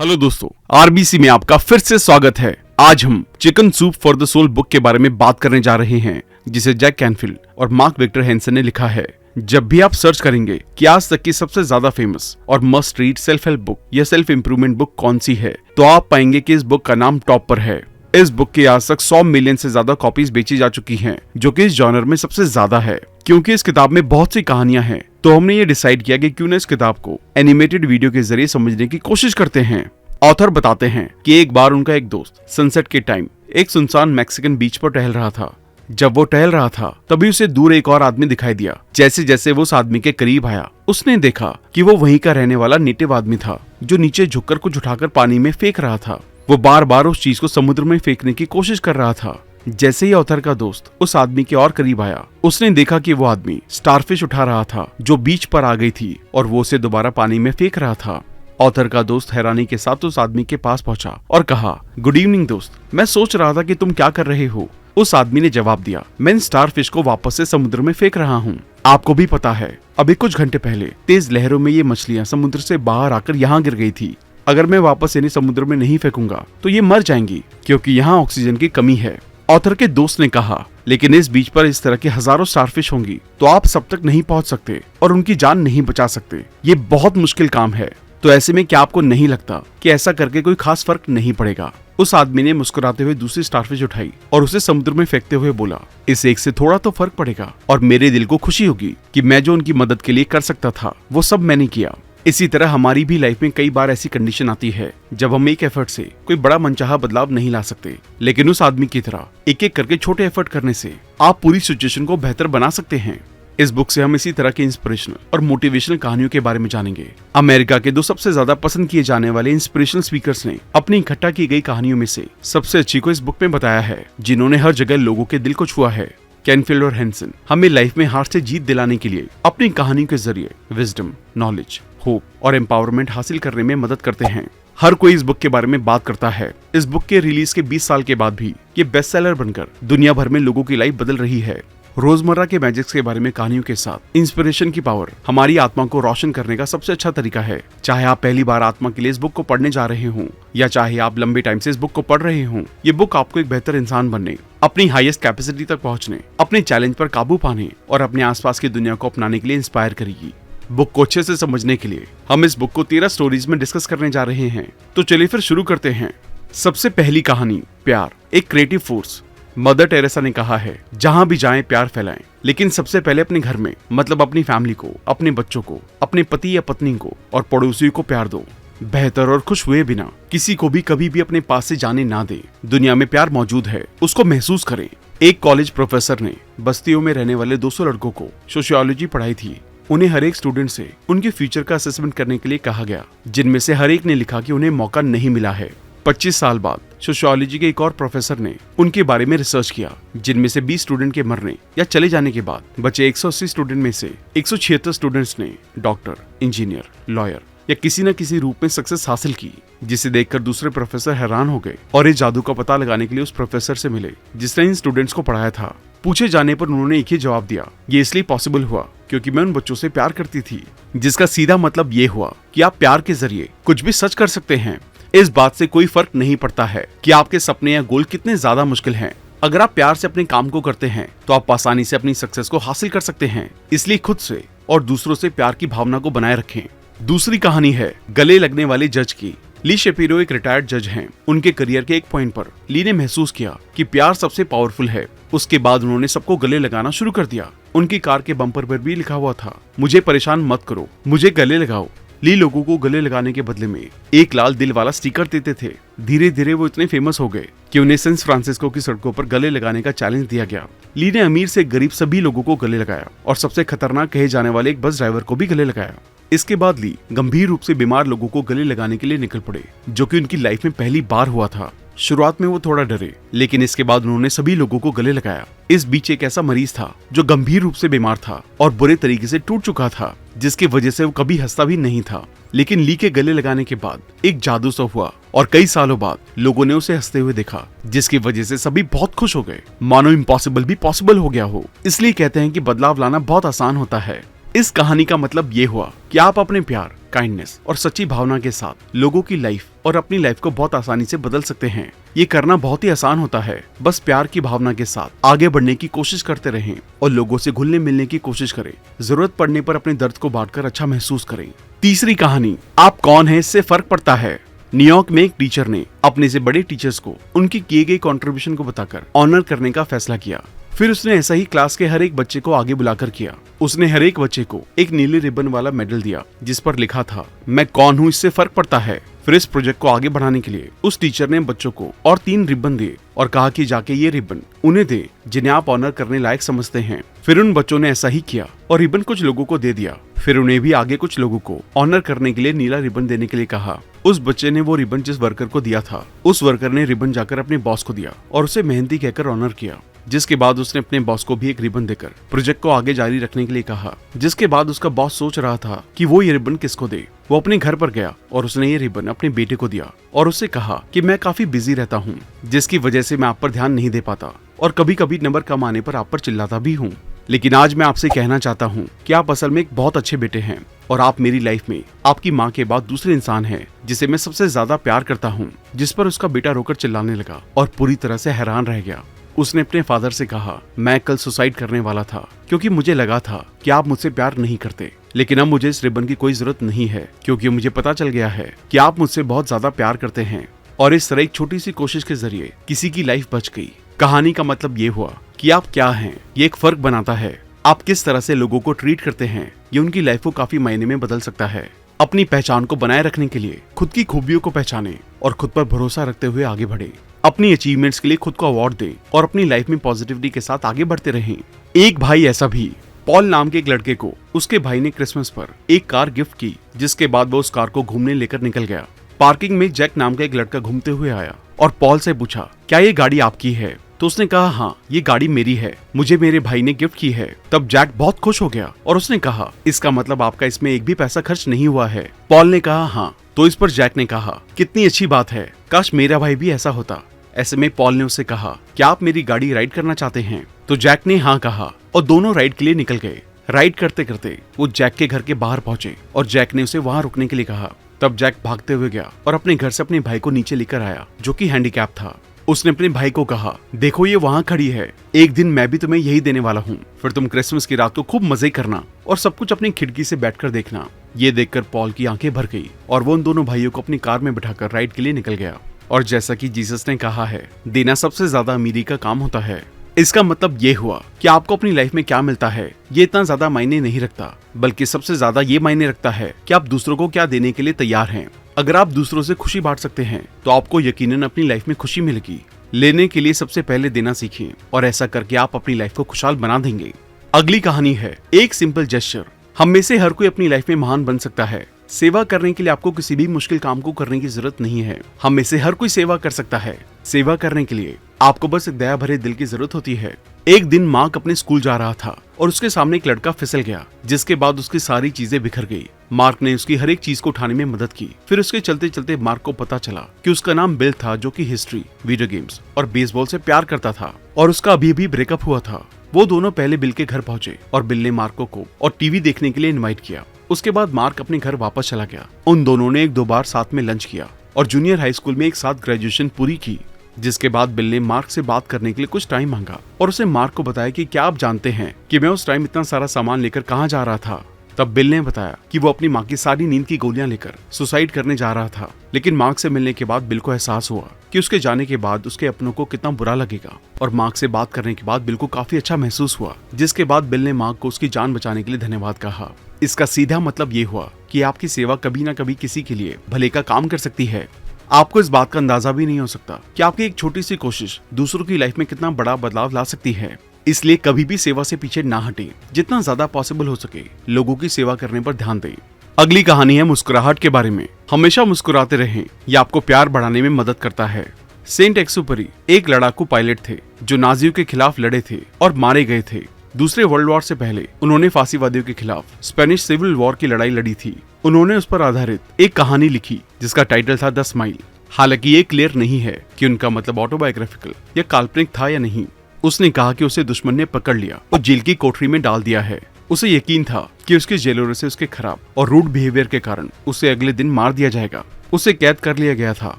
Hello दोस्तों, RBC में आपका फिर से स्वागत है। आज हम chicken soup for the soul book के बारे में बात करने जा रहे हैं, जिसे जैक कैनफिल्ड और मार्क विक्टर हैंसन ने लिखा है। जब भी आप सर्च करेंगे कि आज तक की सबसे ज्यादा फेमस और must read self help book या सेल्फ इंप्रूवमेंट बुक कौन सी है, तो आप पाएंगे कि इस बुक का नाम टॉप पर है। इस बुक की आज तक 100 मिलियन से ज्यादा कॉपीज बेची जा चुकी हैं, जो कि इस जॉनर में सबसे ज्यादा है। क्योंकि इस किताब में बहुत सी कहानियां हैं, तो हमने ये डिसाइड किया कि क्यों न इस किताब को एनिमेटेड वीडियो के जरिए समझने की कोशिश करते हैं। ऑथर बताते हैं कि एक बार उनका एक दोस्त सनसेट के टाइम एक सुनसान मैक्सिकन बीच पर टहल रहा था। जब वो टहल रहा था, तभी उसे दूर एक और आदमी दिखाई दिया। जैसे जैसे वो उस आदमी के करीब आया, उसने देखा कि वो वहीं का रहने वाला नेटिव आदमी था, जो नीचे झुककर कुछ उठाकर पानी में फेंक रहा था। वो बार बार उस चीज को समुद्र में फेंकने की कोशिश कर रहा था। जैसे ही ऑथर का दोस्त उस आदमी के और करीब आया, उसने देखा कि वो आदमी स्टारफिश उठा रहा था, जो बीच पर आ गई थी और वो उसे दोबारा पानी में फेंक रहा था। ऑथर का दोस्त हैरानी के साथ उस आदमी के पास पहुंचा और कहा, गुड इवनिंग दोस्त, मैं सोच रहा था कि तुम क्या कर रहे हो। उस आदमी ने जवाब दिया, मैं स्टारफिश को वापस से समुद्र में फेंक रहा हूँ। आपको भी पता है, अभी कुछ घंटे पहले तेज लहरों में ये मछलियां समुद्र से बाहर आकर यहाँ गिर गई थी। अगर मैं वापस इन्हें समुद्र में नहीं फेंकूंगा तो ये मर जाएंगी, क्योंकि यहाँ ऑक्सीजन की कमी है। ऑथर के दोस्त ने कहा, लेकिन इस बीच पर इस तरह की हजारों स्टारफिश होंगी, तो आप सब तक नहीं पहुंच सकते और उनकी जान नहीं बचा सकते। ये बहुत मुश्किल काम है। तो ऐसे में क्या आपको नहीं लगता कि ऐसा करके कोई खास फर्क नहीं पड़ेगा? उस आदमी ने मुस्कुराते हुए दूसरी स्टारफिश उठाई और उसे समुद्र में फेंकते हुए बोला, इस एक से थोड़ा तो फर्क पड़ेगा और मेरे दिल को खुशी होगी कि मैं जो उनकी मदद के लिए कर सकता था, वो सब मैंने किया। इसी तरह हमारी भी लाइफ में कई बार ऐसी कंडीशन आती है जब हम एक एफर्ट से कोई बड़ा मनचाहा बदलाव नहीं ला सकते, लेकिन उस आदमी की तरह एक एक करके छोटे एफर्ट करने से आप पूरी सिचुएशन को बेहतर बना सकते हैं। इस बुक से हम इसी तरह की इंस्पिरेशनल और मोटिवेशनल कहानियों के बारे में जानेंगे। अमेरिका के 2 सबसे ज्यादा पसंद किए जाने वाले इंस्पिरेशनल स्पीकर्स ने अपनी इकट्ठा की गई कहानियों में से सबसे अच्छी को इस बुक में बताया है, जिन्होंने हर जगह लोगों के दिल को छुआ है। कैनफिल्ड और हैंसन हमें लाइफ में हार से जीत दिलाने के लिए अपनी कहानी के जरिए विजडम, नॉलेज, होप और एम्पावरमेंट हासिल करने में मदद करते हैं। हर कोई इस बुक के बारे में बात करता है। इस बुक के रिलीज के 20 साल के बाद भी ये बेस्ट सेलर बनकर दुनिया भर में लोगों की लाइफ बदल रही है। रोजमर्रा के मैजिक्स के बारे में कहानियों के साथ इंस्पिरेशन की पावर हमारी आत्मा को रोशन करने का सबसे अच्छा तरीका है। चाहे आप पहली बार आत्मा के लिए इस बुक को पढ़ने जा रहे हों या चाहे आप लंबे टाइम से इस बुक को पढ़ रहे हों, ये बुक आपको एक बेहतर इंसान बनने, अपनी हाईएस्ट कैपेसिटी तक पहुंचने, अपने चैलेंज पर काबू पाने और अपने आसपास की दुनिया को अपनाने के लिए इंस्पायर करेगी। बुक को अच्छे से समझने के लिए हम इस बुक को 13 स्टोरीज में डिस्कस करने जा रहे हैं। तो चलिए फिर शुरू करते हैं। सबसे पहली कहानी, प्यार एक क्रिएटिव फोर्स। मदर टेरेसा ने कहा है, जहां भी जाएं प्यार फैलाएं, लेकिन सबसे पहले अपने घर में, मतलब अपनी फैमिली को, अपने बच्चों को, अपने पति या पत्नी को और पड़ोसियों को प्यार दो। बेहतर और खुश हुए बिना किसी को भी कभी भी अपने पास से जाने ना दे। दुनिया में प्यार मौजूद है, उसको महसूस करें। एक कॉलेज प्रोफेसर ने बस्तियों में रहने वाले 200 लड़कों को सोशियोलॉजी पढ़ाई थी। उन्हें हर एक स्टूडेंट से उनके फ्यूचर का असेसमेंट करने के लिए कहा गया, जिनमें से हर एक ने लिखा कि उन्हें मौका नहीं मिला है। 25 साल बाद सोशियोलॉजी के एक और प्रोफेसर ने उनके बारे में रिसर्च किया, जिनमें से 20 स्टूडेंट के मरने या चले जाने के बाद बचे 180 स्टूडेंट में से 176 स्टूडेंट्स ने डॉक्टर, इंजीनियर, लॉयर या किसी न किसी रूप में सक्सेस हासिल की, जिसे देखकर दूसरे प्रोफेसर हैरान हो गए और इस जादू का पता लगाने के लिए उस प्रोफेसर से मिले जिसने इन स्टूडेंट्स को पढ़ाया था। पूछे जाने पर उन्होंने एक ही जवाब दिया, ये इसलिए पॉसिबल हुआ क्योंकि मैं उन बच्चों से प्यार करती थी। जिसका सीधा मतलब ये हुआ कि आप प्यार के जरिए कुछ भी सच कर सकते हैं। इस बात से कोई फर्क नहीं पड़ता है कि आपके सपने या गोल कितने ज्यादा मुश्किल हैं। अगर आप प्यार से अपने काम को करते हैं तो आप आसानी से अपनी सक्सेस को हासिल कर सकते हैं। इसलिए खुद से और दूसरों से प्यार की भावना को बनाए रखें। दूसरी कहानी है गले लगने वाले जज की। ली शेपिरो एक रिटायर्ड जज हैं। उनके करियर के एक पॉइंट पर ली ने महसूस किया कि प्यार सबसे पावरफुल है। उसके बाद उन्होंने सबको गले लगाना शुरू कर दिया। उनकी कार के बम्पर पर भी लिखा हुआ था, मुझे परेशान मत करो, मुझे गले लगाओ। ली लोगों को गले लगाने के बदले में एक लाल दिल वाला स्टिकर देते थे। धीरे धीरे वो इतने फेमस हो गए कि उन्हें सैन फ्रांसिस्को की सड़कों पर गले लगाने का चैलेंज दिया गया। ली ने अमीर से गरीब सभी लोगों को गले लगाया और सबसे खतरनाक कहे जाने वाले एक बस ड्राइवर को भी गले लगाया। इसके बाद ली गंभीर रूप से बीमार लोगों को गले लगाने के लिए निकल पड़े, जो कि उनकी लाइफ में पहली बार हुआ था। शुरुआत में वो थोड़ा डरे, लेकिन इसके बाद उन्होंने सभी लोगों को गले लगाया। इस बीच एक ऐसा मरीज था जो गंभीर रूप से बीमार था और बुरे तरीके से टूट चुका था, जिसकी वजह से वो कभी हंसता भी नहीं था। लेकिन ली के गले लगाने के बाद एक जादू सा हुआ और कई सालों बाद लोगों ने उसे हंसते हुए देखा, जिसकी वजह से सभी बहुत खुश हो गए, मानो इम्पॉसिबल भी पॉसिबल हो गया हो। इसलिए कहते हैं कि बदलाव लाना बहुत आसान होता है। इस कहानी का मतलब ये हुआ कि आप अपने प्यार काइंडनेस और सच्ची भावना के साथ लोगों की लाइफ और अपनी लाइफ को बहुत आसानी से बदल सकते हैं। ये करना बहुत ही आसान होता है। बस प्यार की भावना के साथ आगे बढ़ने की कोशिश करते रहें और लोगों से घुलने मिलने की कोशिश करें। जरूरत पड़ने पर अपने दर्द को बांटकर अच्छा महसूस करें। तीसरी कहानी, आप कौन हैं इससे फर्क पड़ता है। न्यूयॉर्क में एक टीचर ने अपने से बड़े टीचर्स को उनकी किए गए कंट्रीब्यूशन को बताकर ऑनर करने का फैसला किया। फिर उसने ऐसा ही क्लास के हर एक बच्चे को आगे बुलाकर किया। उसने हर एक बच्चे को एक नीले रिबन वाला मेडल दिया जिस पर लिखा था, मैं कौन हूँ इससे फर्क पड़ता है। फिर इस प्रोजेक्ट को आगे बढ़ाने के लिए उस टीचर ने बच्चों को और 3 रिबन दिए और कहा कि जाके ये रिबन उन्हें दे जिन्हें आप ऑनर करने लायक समझते हैं। फिर उन बच्चों ने ऐसा ही किया और रिबन कुछ लोगों को दे दिया। फिर उन्हें भी आगे कुछ लोगों को ऑनर करने के लिए नीला रिबन देने के लिए कहा। उस बच्चे ने वो रिबन जिस वर्कर को दिया था, उस वर्कर ने रिबन जाकर अपने बॉस को दिया और उसे मेहनती कहकर ऑनर किया। जिसके बाद उसने अपने बॉस को भी एक रिबन देकर प्रोजेक्ट को आगे जारी रखने के लिए कहा। जिसके बाद उसका बॉस सोच रहा था कि वो ये रिबन किसको दे। वो अपने घर पर गया और उसने ये रिबन अपने बेटे को दिया और उससे कहा कि मैं काफी बिजी रहता हूँ, जिसकी वजह से मैं आप पर ध्यान नहीं दे पाता और कभी कभी नंबर कम आने पर आप पर चिल्लाता भी हूँ। लेकिन आज मैं आपसे कहना चाहता हूँ कि आप असल में एक बहुत अच्छे बेटे हैं और आप मेरी लाइफ में आपकी माँ के बाद दूसरे इंसान हैं जिसे मैं सबसे ज्यादा प्यार करता हूँ। जिस पर उसका बेटा रोकर चिल्लाने लगा और पूरी तरह से हैरान रह गया। उसने अपने फादर से कहा, मैं कल सुसाइड करने वाला था क्योंकि मुझे लगा था कि आप मुझसे प्यार नहीं करते, लेकिन अब मुझे इस रिबन की कोई जरूरत नहीं है क्योंकि मुझे पता चल गया है कि आप मुझसे बहुत ज्यादा प्यार करते हैं। और इस तरह एक छोटी सी कोशिश के जरिए किसी की लाइफ बच गई। कहानी का मतलब ये हुआ कि आप क्या हैं, ये एक फर्क बनाता है। आप किस तरह से लोगों को ट्रीट करते हैं, ये उनकी लाइफ को काफी मायने में बदल सकता है। अपनी पहचान को बनाए रखने के लिए खुद की खूबियों को पहचाने और खुद पर भरोसा रखते हुए आगे बढ़े। अपनी अचीवमेंट्स के लिए खुद को अवार्ड दें और अपनी लाइफ में पॉजिटिविटी के साथ आगे बढ़ते रहें। एक भाई ऐसा भी, पॉल नाम के एक लड़के को उसके भाई ने क्रिसमस पर एक कार गिफ्ट की, जिसके बाद वो उस कार को घूमने लेकर निकल गया। पार्किंग में जैक नाम का एक लड़का घूमते हुए आया और पॉल से पूछा, क्या ये गाड़ी आपकी है? तो उसने कहा, हाँ ये गाड़ी मेरी है, मुझे मेरे भाई ने गिफ्ट की है। तब जैक बहुत खुश हो गया और उसने कहा, इसका मतलब आपका इसमें एक भी पैसा खर्च नहीं हुआ है। पॉल ने कहा, हाँ। तो इस पर जैक ने कहा, कितनी अच्छी बात है, काश मेरा भाई भी ऐसा होता। ऐसे में पॉल ने उससे कहा, क्या आप मेरी गाड़ी राइड करना चाहते हैं? तो जैक ने हाँ कहा और दोनों राइड के लिए निकल गए। राइड करते करते वो जैक के घर के बाहर पहुंचे और जैक ने उसे वहां रुकने के लिए कहा। तब जैक भागते हुए गया और अपने घर से अपने भाई को नीचे लेकर आया जो कि हैंडीकैप था। उसने अपने भाई को कहा, देखो ये वहाँ खड़ी है, एक दिन मैं भी तुम्हें यही देने वाला हूँ। फिर तुम क्रिसमस की रात को खूब मजे करना और सब कुछ अपनी खिड़की से बैठकर देखना। ये देखकर पॉल की आंखें भर गई और वो उन दोनों भाइयों को अपनी कार में बिठाकर राइड के लिए निकल गया। और जैसा कि जीसस ने कहा है, देना सबसे ज्यादा अमीरी का काम होता है। इसका मतलब ये हुआ कि आपको अपनी लाइफ में क्या मिलता है ये इतना ज्यादा मायने नहीं रखता, बल्कि सबसे ज्यादा ये मायने रखता है कि आप दूसरों को क्या देने के लिए तैयार हैं। अगर आप दूसरों से खुशी बांट सकते हैं तो आपको यकीनन अपनी लाइफ में खुशी मिलेगी। लेने के लिए सबसे पहले देना सीखिए और ऐसा करके आप अपनी लाइफ को खुशहाल बना देंगे। अगली कहानी है एक सिंपल जेस्चर। हम में से हर कोई अपनी लाइफ में महान बन सकता है। सेवा करने के लिए आपको किसी भी मुश्किल काम को करने की जरूरत नहीं है। हम में से हर कोई सेवा कर सकता है। सेवा करने के लिए आपको बस एक दया भरे दिल की जरूरत होती है। एक दिन मार्क अपने स्कूल जा रहा था और उसके सामने एक लड़का फिसल गया, जिसके बाद उसकी सारी चीजें बिखर गई। मार्क ने उसकी हर एक चीज को उठाने में मदद की। फिर उसके चलते चलते मार्क को पता चला कि उसका नाम बिल था, जो कि हिस्ट्री, वीडियो गेम्स और बेसबॉल से प्यार करता था और उसका अभी भी ब्रेकअप हुआ था। वो दोनों पहले बिल के घर पहुंचे और बिल ने मार्को को और टीवी देखने के लिए इनवाइट किया। उसके बाद मार्क अपने घर वापस चला गया। उन दोनों ने 1-2 बार साथ में लंच किया और जूनियर हाई स्कूल में एक साथ ग्रेजुएशन पूरी की। जिसके बाद बिल ने मार्क से बात करने के लिए कुछ टाइम मांगा और उसे मार्क को बताया कि क्या आप जानते हैं कि मैं उस टाइम इतना सारा सामान लेकर कहाँ जा रहा था। तब बिल ने बताया कि वो अपनी माँ की सारी नींद की गोलियां लेकर सुसाइड करने जा रहा था। लेकिन मार्क से मिलने के बाद बिल को एहसास हुआ कि उसके जाने के बाद उसके अपनों को कितना बुरा लगेगा। और मार्क से बात करने के बाद बिल को काफी अच्छा महसूस हुआ। जिसके बाद बिल ने मार्क को उसकी जान बचाने के लिए धन्यवाद कहा। इसका सीधा मतलब ये हुआ कि आपकी सेवा कभी ना कभी किसी के लिए भले का काम कर सकती है। आपको इस बात का अंदाजा भी नहीं हो सकता कि आपकी एक छोटी सी कोशिश दूसरों की लाइफ में कितना बड़ा बदलाव ला सकती है। इसलिए कभी भी सेवा से पीछे ना हटें। जितना ज्यादा पॉसिबल हो सके लोगों की सेवा करने पर ध्यान दें। अगली कहानी है मुस्कुराहट के बारे में। हमेशा मुस्कुराते रहें, यह आपको प्यार बढ़ाने में मदद करता है। सेंट एक्सुपेरी एक लड़ाकू पायलट थे जो नाजियों के खिलाफ लड़े थे और मारे गए थे। दूसरे वर्ल्ड वॉर से पहले उन्होंने फांसीवादियों के खिलाफ स्पेनिश सिविल वॉर की लड़ाई लड़ी थी। उन्होंने उस पर आधारित एक कहानी लिखी जिसका टाइटल था 10 माइल। हालांकि ये क्लियर नहीं है कि उनका मतलब ऑटोबायोग्राफिकल या काल्पनिक था या नहीं। उसने कहा कि उसे दुश्मन ने पकड़ लिया और जेल की कोठरी में डाल दिया है। उसे यकीन था कि उसके जेलरों से उसके खराब और रूड बिहेवियर के कारण उसे अगले दिन मार दिया जाएगा। उसे कैद कर लिया गया था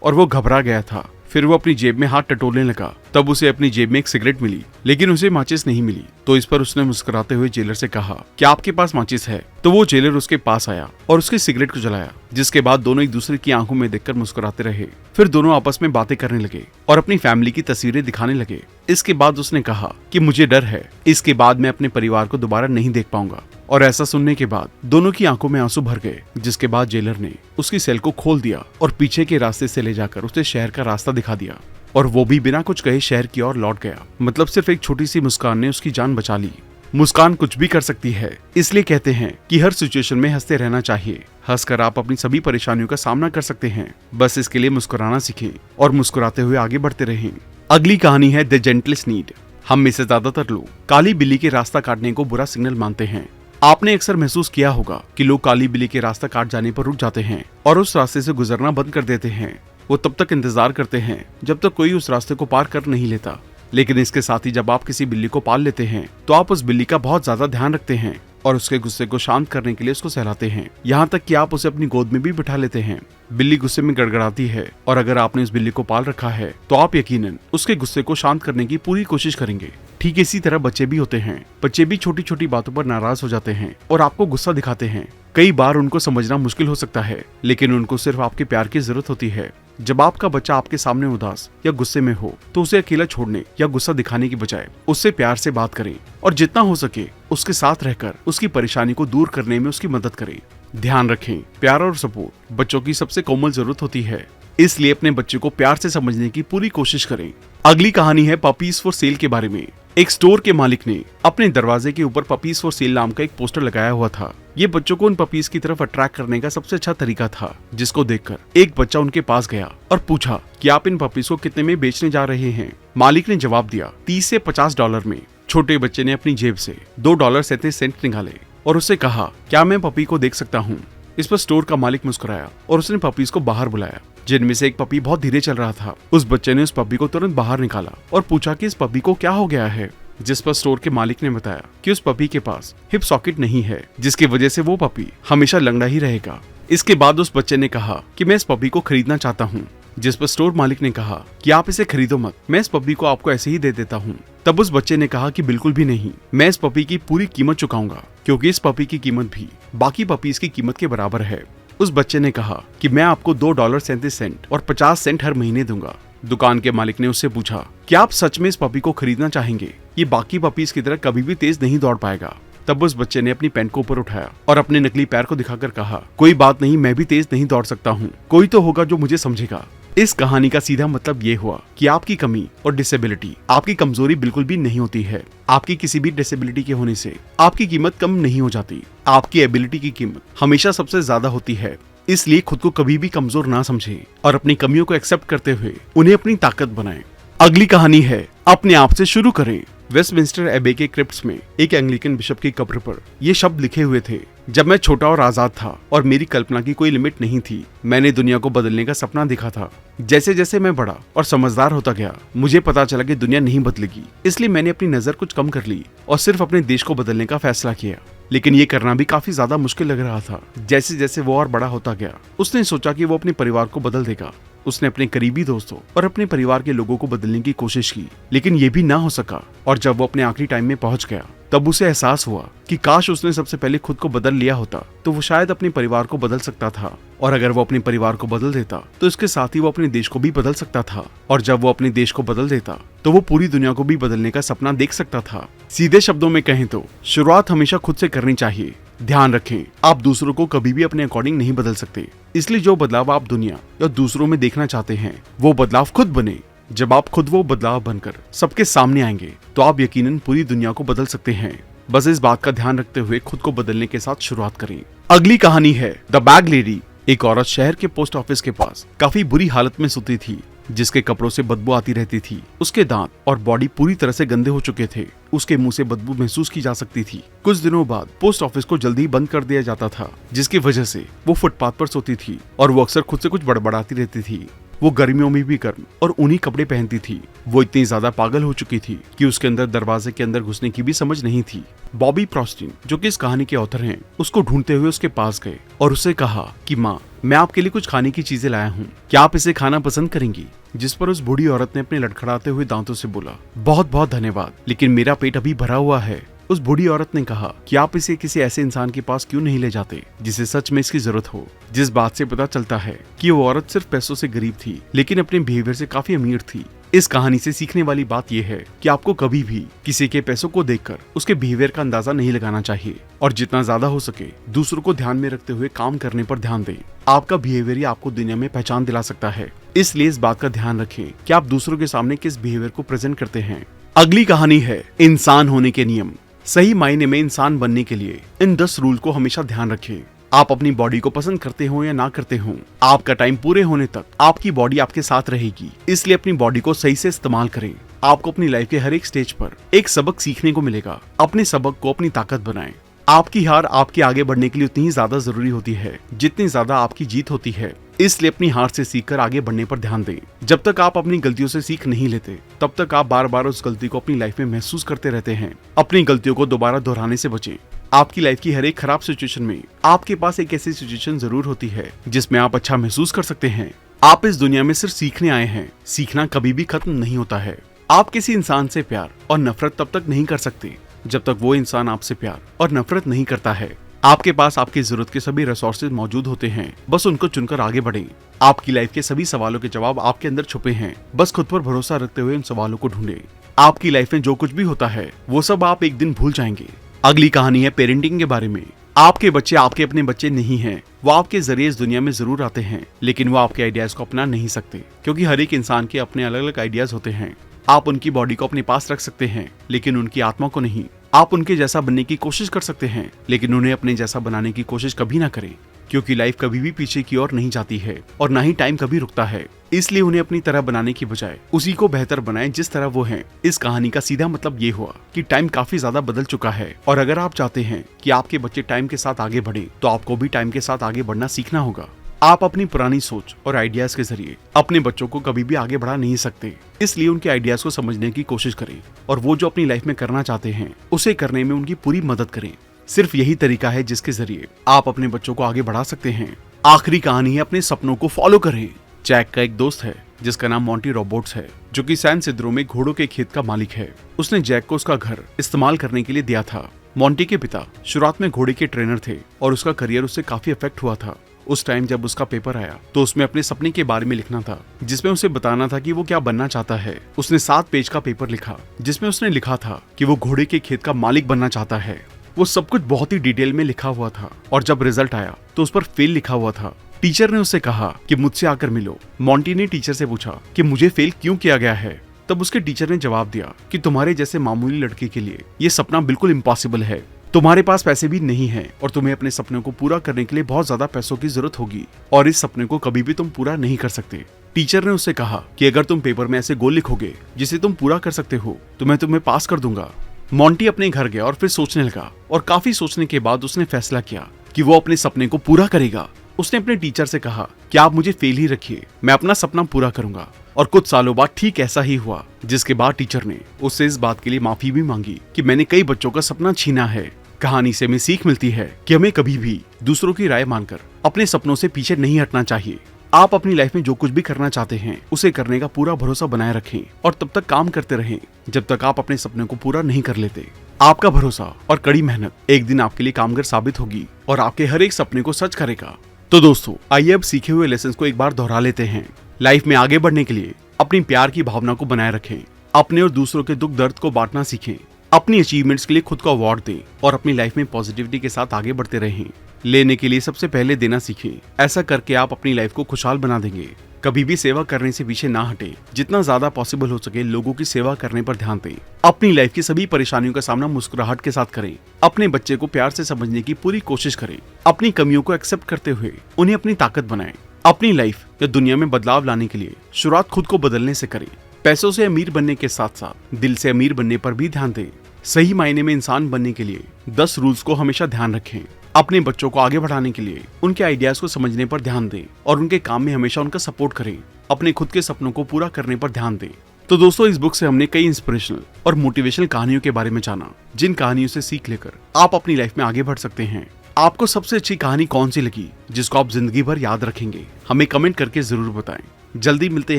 और वो घबरा गया था। फिर वो अपनी जेब में हाथ टटोलने लगा। तब उसे अपनी जेब में एक सिगरेट मिली, लेकिन उसे माचिस नहीं मिली। तो इस पर उसने मुस्कुराते हुए जेलर से कहा, क्या आपके पास माचिस है? तो वो जेलर उसके पास आया और उसकी सिगरेट को जलाया, जिसके बाद दोनों एक दूसरे की आंखों में देखकर मुस्कुराते रहे। फिर दोनों आपस में बातें करने लगे और अपनी फैमिली की तस्वीरें दिखाने लगे। इसके बाद उसने कहा कि मुझे डर है, इसके बाद मैं अपने परिवार को दोबारा नहीं देख पाऊंगा। और ऐसा सुनने के बाद दोनों की आंखों में आंसू भर गए, जिसके बाद जेलर ने उसकी सेल को खोल दिया और पीछे के रास्ते से ले जाकर उसे शहर का रास्ता दिखा दिया। और वो भी बिना कुछ कहे शहर की ओर लौट गया। मतलब सिर्फ एक छोटी सी मुस्कान ने उसकी जान बचा ली। मुस्कान कुछ भी कर सकती है, इसलिए कहते हैं कि हर सिचुएशन में हंसते रहना चाहिए। हंसकर आप अपनी सभी परेशानियों का सामना कर सकते हैं। बस इसके लिए मुस्कुराना सीखें और मुस्कुराते हुए आगे बढ़ते रहें। अगली कहानी है द जेंटलेस्ट नीड। हम में से ज्यादातर लोग काली बिल्ली के रास्ता काटने को बुरा सिग्नल मानते हैं। आपने अक्सर महसूस किया होगा कि लोग काली बिल्ली के रास्ता काट जाने पर रुक जाते हैं और उस रास्ते से गुजरना बंद कर देते हैं। वो तब तक इंतजार करते हैं जब तक कोई उस रास्ते को पार कर नहीं लेता। लेकिन इसके साथ ही जब आप किसी बिल्ली को पाल लेते हैं तो आप उस बिल्ली का बहुत ज्यादा ध्यान रखते हैं और उसके गुस्से को शांत करने के लिए उसको सहलाते हैं। यहाँ तक कि आप उसे अपनी गोद में भी बिठा लेते हैं। बिल्ली गुस्से में गड़गड़ाती है और अगर आपने उस बिल्ली को पाल रखा है तो आप यकीनन उसके गुस्से को शांत करने की पूरी कोशिश करेंगे। ठीक इसी तरह बच्चे भी होते हैं। बच्चे भी छोटी छोटी बातों पर नाराज हो जाते हैं और आपको गुस्सा दिखाते हैं। कई बार उनको समझना मुश्किल हो सकता है, लेकिन उनको सिर्फ आपके प्यार की जरूरत होती है। जब आपका बच्चा आपके सामने उदास या गुस्से में हो तो उसे अकेला छोड़ने या गुस्सा दिखाने की बजाय उससे प्यार से बात करें और जितना हो सके उसके साथ रहकर उसकी परेशानी को दूर करने में उसकी मदद करें। ध्यान रखें, प्यार और सपोर्ट बच्चों की सबसे कोमल जरूरत होती है, इसलिए अपने बच्चे को प्यार से समझने की पूरी कोशिश करें। अगली कहानी है पपीज फॉर सेल के बारे में। एक स्टोर के मालिक ने अपने दरवाजे के ऊपर पपीज फॉर सेल नाम का एक पोस्टर लगाया हुआ था। ये बच्चों को उन पपीज की तरफ अट्रैक्ट करने का सबसे अच्छा तरीका था, जिसको देखकर एक बच्चा उनके पास गया और पूछा कि आप इन पपीज को कितने में बेचने जा रहे हैं। मालिक ने जवाब दिया, 30 से 50 डॉलर में। छोटे बच्चे ने अपनी जेब से $2.37 निकाले और उससे कहा, क्या मैं पपी को देख सकता हूँ? इस पर स्टोर का मालिक मुस्कुराया और उसने पपीज को बाहर बुलाया, जिनमें से एक पपी बहुत धीरे चल रहा था। उस बच्चे ने उस पपी को तुरंत बाहर निकाला और पूछा कि इस पपी को क्या हो गया है, जिस पर स्टोर के मालिक ने बताया कि उस पपी के पास हिप सॉकेट नहीं है, जिसकी वजह से वो पपी हमेशा लंगड़ा ही रहेगा। इसके बाद उस बच्चे ने कहा कि मैं इस पपी को खरीदना चाहता हूँ, जिस पर स्टोर मालिक ने कहा कि आप इसे खरीदो मत, मैं इस पपी को आपको ऐसे ही दे देता हूँ। तब उस बच्चे ने कहा कि बिल्कुल भी नहीं, मैं इस पपी की पूरी कीमत चुकाऊंगा, क्योंकि इस पपी की कीमत भी बाकी पपीज की कीमत के बराबर है। उस बच्चे ने कहा कि मैं आपको $2.37 और 50 सेंट हर महीने दूंगा। दुकान के मालिक ने उससे पूछा, क्या आप सच में इस पपी को खरीदना चाहेंगे? ये बाकी पपीज की तरह कभी भी तेज नहीं दौड़ पाएगा। तब उस बच्चे ने अपनी पैंट को ऊपर उठाया और अपने नकली पैर को दिखाकर कहा, कोई बात नहीं, मैं भी तेज नहीं दौड़ सकता हूँ, कोई तो होगा जो मुझे समझेगा। इस कहानी का सीधा मतलब ये हुआ कि आपकी कमी और डिसेबिलिटी आपकी कमजोरी बिल्कुल भी नहीं होती है। आपकी किसी भी डिसेबिलिटी के होने से आपकी कीमत कम नहीं हो जाती। आपकी एबिलिटी की कीमत हमेशा सबसे ज्यादा होती है। इसलिए खुद को कभी भी कमजोर ना समझें और अपनी कमियों को एक्सेप्ट करते हुए उन्हें अपनी ताकत बनाएं। अगली कहानी है अपने आप से शुरू करें। वेस्टमिंस्टर एबे के क्रिप्ट्स में एक एंग्लिकन बिशप की कब्र पर ये शब्द लिखे हुए थे, जब मैं छोटा और आजाद था और मेरी कल्पना की कोई लिमिट नहीं थी, मैंने दुनिया को बदलने का सपना देखा था। जैसे जैसे मैं बड़ा और समझदार होता गया, मुझे पता चला कि दुनिया नहीं बदलेगी, इसलिए मैंने अपनी नजर कुछ कम कर ली और सिर्फ अपने देश को बदलने का फैसला किया। लेकिन ये करना भी काफी ज्यादा मुश्किल लग रहा था। जैसे जैसे वो और बड़ा होता गया, उसने सोचा कि वो अपने परिवार को बदल देगा। उसने अपने करीबी दोस्तों और अपने परिवार के लोगों को बदलने की कोशिश की, लेकिन ये भी ना हो सका। और जब वो अपने आखिरी टाइम में पहुंच गया, तब उसे एहसास हुआ कि काश उसने सबसे पहले खुद को बदल लिया होता तो वो शायद अपने परिवार को बदल सकता था। और अगर वो अपने परिवार को बदल देता तो इसके साथ ही वो अपने देश को भी बदल सकता था। और जब वो अपने देश को बदल देता तो वो पूरी दुनिया को भी बदलने का सपना देख सकता था। सीधे शब्दों में कहें तो शुरुआत हमेशा खुद से करनी चाहिए। ध्यान रखें, आप दूसरों को कभी भी अपने अकॉर्डिंग नहीं बदल सकते, इसलिए जो बदलाव आप दुनिया या दूसरों में देखना चाहते हैं वो बदलाव खुद बने। जब आप खुद वो बदलाव बनकर सबके सामने आएंगे तो आप यकीनन पूरी दुनिया को बदल सकते हैं। बस इस बात का ध्यान रखते हुए खुद को बदलने के साथ शुरुआत करें। अगली कहानी है द बैग लेडी। एक औरत शहर के पोस्ट ऑफिस के पास काफी बुरी हालत में सोती थी, जिसके कपड़ों से बदबू आती रहती थी। उसके दांत और बॉडी पूरी तरह से गंदे हो चुके थे। उसके मुंह से बदबू महसूस की जा सकती थी। कुछ दिनों बाद पोस्ट ऑफिस को जल्दी ही बंद कर दिया जाता था, जिसकी वजह से वो फुटपाथ पर सोती थी और वो अक्सर खुद से कुछ बड़बड़ाती रहती थी। वो गर्मियों में भी गर्म और ऊनी कपड़े पहनती थी। वो इतनी ज्यादा पागल हो चुकी थी कि उसके अंदर दरवाजे के अंदर घुसने की भी समझ नहीं थी। बॉबी प्रॉस्टिन, जो कि इस कहानी के ऑथर हैं, उसको ढूंढते हुए उसके पास गए और उससे कहा कि माँ, मैं आपके लिए कुछ खाने की चीजें लाया हूँ, क्या आप इसे खाना पसंद करेंगी? जिस पर उस बूढ़ी औरत ने अपने लड़खड़ाते हुए दांतों से बोला, बहुत बहुत धन्यवाद, लेकिन मेरा पेट अभी भरा हुआ है। उस बूढ़ी औरत ने कहा कि आप इसे किसी ऐसे इंसान के पास क्यों नहीं ले जाते जिसे सच में इसकी जरूरत हो। जिस बात से पता चलता है कि वो औरत सिर्फ पैसों से गरीब थी, लेकिन अपने बिहेवियर से काफी अमीर थी। इस कहानी से सीखने वाली बात यह है कि आपको कभी भी किसी के पैसों को देखकर उसके बिहेवियर का अंदाजा नहीं लगाना चाहिए और जितना ज्यादा हो सके दूसरों को ध्यान में रखते हुए काम करने पर ध्यान दें। आपका बिहेवियर ही आपको दुनिया में पहचान दिला सकता है, इसलिए इस बात का ध्यान रखें कि आप दूसरों के सामने किस बिहेवियर को प्रेजेंट करते हैं। अगली कहानी है इंसान होने के नियम। सही मायने में इंसान बनने के लिए इन 10 रूल को हमेशा ध्यान रखें। आप अपनी बॉडी को पसंद करते हो या ना करते हो, आपका टाइम पूरे होने तक आपकी बॉडी आपके साथ रहेगी, इसलिए अपनी बॉडी को सही से इस्तेमाल करें। आपको अपनी लाइफ के हर एक स्टेज पर एक सबक सीखने को मिलेगा। अपने सबक को अपनी ताकत बनाएं। आपकी हार आपके आगे बढ़ने के लिए उतनी ही ज्यादा जरूरी होती है जितनी ज्यादा आपकी जीत होती है, इसलिए अपनी हार से सीखकर आगे बढ़ने पर ध्यान दें। जब तक आप अपनी गलतियों से सीख नहीं लेते तब तक आप बार बार उस गलती को अपनी लाइफ में महसूस करते रहते हैं। अपनी गलतियों को दोबारा दोहराने से बचें। आपकी लाइफ की हर एक खराब सिचुएशन में आपके पास एक ऐसी सिचुएशन जरूर होती है जिसमें आप अच्छा महसूस कर सकते हैं। आप इस दुनिया में सिर्फ सीखने आए हैं, सीखना कभी भी खत्म नहीं होता है। आप किसी इंसान से प्यार और नफरत तब तक नहीं कर सकते जब तक वो इंसान आपसे प्यार और नफरत नहीं करता है। आपके पास आपकी जरूरत के सभी रिसोर्सेज मौजूद होते हैं, बस उनको चुनकर आगे बढ़ें। आपकी लाइफ के सभी सवालों के जवाब आपके अंदर छुपे हैं, बस खुद पर भरोसा रखते हुए उन सवालों को ढूंढें। आपकी लाइफ में जो कुछ भी होता है वो सब आप एक दिन भूल जाएंगे। अगली कहानी है पेरेंटिंग के बारे में। आपके बच्चे आपके अपने बच्चे नहीं हैं, वो आपके जरिए इस दुनिया में जरूर आते हैं, लेकिन वो आपके आइडियाज को अपना नहीं सकते, क्योंकि हर एक इंसान के अपने अलग अलग आइडियाज होते हैं। आप उनकी बॉडी को अपने पास रख सकते हैं, लेकिन उनकी आत्मा को नहीं। आप उनके जैसा बनने की कोशिश कर सकते हैं, लेकिन उन्हें अपने जैसा बनाने की कोशिश कभी ना करें, क्योंकि लाइफ कभी भी पीछे की ओर नहीं जाती है और ना ही टाइम कभी रुकता है। इसलिए उन्हें अपनी तरह बनाने की बजाय उसी को बेहतर बनाएं जिस तरह वो हैं। इस कहानी का सीधा मतलब ये हुआ कि टाइम काफी ज्यादा बदल चुका है और अगर आप चाहते हैं कि आपके बच्चे टाइम के साथ आगे बढ़े तो आपको भी टाइम के साथ आगे बढ़ना सीखना होगा। आप अपनी पुरानी सोच और आइडियाज के जरिए अपने बच्चों को कभी भी आगे बढ़ा नहीं सकते, इसलिए उनके आइडियाज को समझने की कोशिश करें और वो जो अपनी लाइफ में करना चाहते हैं उसे करने में उनकी पूरी मदद करें। सिर्फ यही तरीका है जिसके जरिए आप अपने बच्चों को आगे बढ़ा सकते हैं। आखिरी कहानी है अपने सपनों को फॉलो करें। जैक का एक दोस्त है जिसका नाम मोंटी रॉबर्ट्स है, जो कि सैन सिद्रो में घोड़ों के खेत का मालिक है। उसने जैक को उसका घर इस्तेमाल करने के लिए दिया था। मोंटी के पिता शुरुआत में घोड़े के ट्रेनर थे और उसका करियर उससे काफी अफेक्ट हुआ था। उस टाइम जब उसका पेपर आया तो उसमें अपने सपने के बारे में लिखना था, जिसमें उसे बताना था कि वो क्या बनना चाहता है। उसने 7 पेज का पेपर लिखा जिसमें उसने लिखा था कि वो घोड़े के खेत का मालिक बनना चाहता है। वो सब कुछ बहुत ही डिटेल में लिखा हुआ था और जब रिजल्ट आया तो उस पर फेल लिखा हुआ था। टीचर ने उससे कहा कि मुझसे आकर मिलो। मोंटी ने टीचर से पूछा कि मुझे फेल क्यों किया गया है। तब उसके टीचर ने जवाब दिया कि तुम्हारे जैसे मामूली लड़के के लिए ये सपना बिल्कुल इम्पॉसिबल है। तुम्हारे पास पैसे भी नहीं है और तुम्हें अपने सपने को पूरा करने के लिए बहुत ज्यादा पैसों की जरूरत होगी और इस सपने को कभी भी तुम पूरा नहीं कर सकते। टीचर ने उससे कहा कि अगर तुम पेपर में ऐसे गोल लिखोगे जिसे तुम पूरा कर सकते हो तो मैं तुम्हें पास कर दूंगा। मोंटी अपने घर गया और फिर सोचने लगा और काफी सोचने के बाद उसने फैसला किया कि वो अपने सपने को पूरा करेगा। उसने अपने टीचर से कहा कि आप मुझे फेल ही रखिए, मैं अपना सपना पूरा करूंगा। और कुछ सालों बाद ठीक ऐसा ही हुआ, जिसके बाद टीचर ने उससे इस बात के लिए माफी भी मांगी कि मैंने कई बच्चों का सपना छीना है। कहानी से हमें सीख मिलती है कि हमें कभी भी दूसरों की राय मानकर अपने सपनों से पीछे नहीं हटना चाहिए। आप अपनी लाइफ में जो कुछ भी करना चाहते हैं उसे करने का पूरा भरोसा बनाए रखें और तब तक काम करते रहें जब तक आप अपने सपने को पूरा नहीं कर लेते। आपका भरोसा और कड़ी मेहनत एक दिन आपके लिए कामगार साबित होगी और आपके हर एक सपने को सच करेगा। तो दोस्तों, आइए अब सीखे हुए लेसन को एक बार दोहरा लेते हैं। लाइफ में आगे बढ़ने के लिए अपनी प्यार की भावना को बनाए रखें, अपने और दूसरों के दुख दर्द को बांटना सीखें, अपनी अचीवमेंट्स के लिए खुद को अवार्ड दें और अपनी लाइफ में पॉजिटिविटी के साथ आगे बढ़ते रहें। लेने के लिए सबसे पहले देना सीखें। ऐसा करके आप अपनी लाइफ को खुशहाल बना देंगे। कभी भी सेवा करने से पीछे ना हटें। जितना ज्यादा पॉसिबल हो सके लोगों की सेवा करने पर ध्यान दें। अपनी लाइफ की सभी परेशानियों का सामना मुस्कुराहट के साथ करें। अपने बच्चे को प्यार से समझने की पूरी कोशिश करें। अपनी कमियों को एक्सेप्ट करते हुए उन्हें अपनी ताकत बनाएं। अपनी लाइफ या दुनिया में बदलाव लाने के लिए शुरुआत खुद को बदलने से करें। पैसों से अमीर बनने के साथ साथ दिल से अमीर बनने पर भी ध्यान दें। सही मायने में इंसान बनने के लिए 10 रूल्स को हमेशा ध्यान रखें। अपने बच्चों को आगे बढ़ाने के लिए उनके आइडियाज को समझने पर ध्यान दें और उनके काम में हमेशा उनका सपोर्ट करें। अपने खुद के सपनों को पूरा करने पर ध्यान दें। तो दोस्तों, इस बुक से हमने कई इंस्पिरेशनल और मोटिवेशनल कहानियों के बारे में जाना, जिन कहानियों से सीख लेकर आप अपनी लाइफ में आगे बढ़ सकते हैं। आपको सबसे अच्छी कहानी कौन सी लगी जिसको आप जिंदगी भर याद रखेंगे? हमें कमेंट करके जरूर बताएं। जल्दी मिलते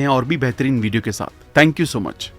हैं और भी बेहतरीन वीडियो के साथ। Thank you so much.